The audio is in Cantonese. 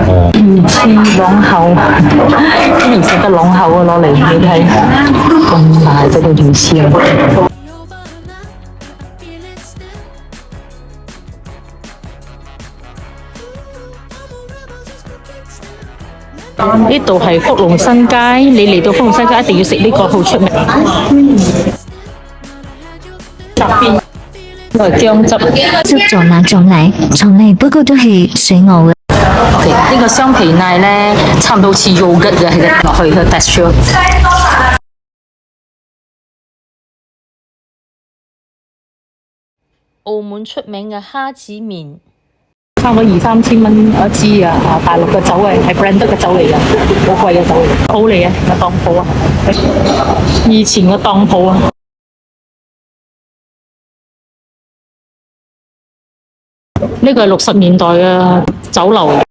哦，似朗口，竟然食得朗口啊！攞嚟你睇，咁大隻嘅條線。呢度係福隆新街，你嚟到福隆新街一定要食呢個好出名。側邊個係薑汁。即撞奶撞奶，從嚟不過都係水牛嘅。OK，呢個雙皮奶咧，差唔多好似 yogurt 嘅，係落去嘅 texture。澳門出名嘅蝦子麵，差唔多2、3千蚊一支啊！大陸嘅酒係 brand 嘅酒嚟嘅，好貴嘅酒嚟，鋪嚟啊，個當鋪啊，以前嘅當鋪啊。呢個係60年代嘅酒樓。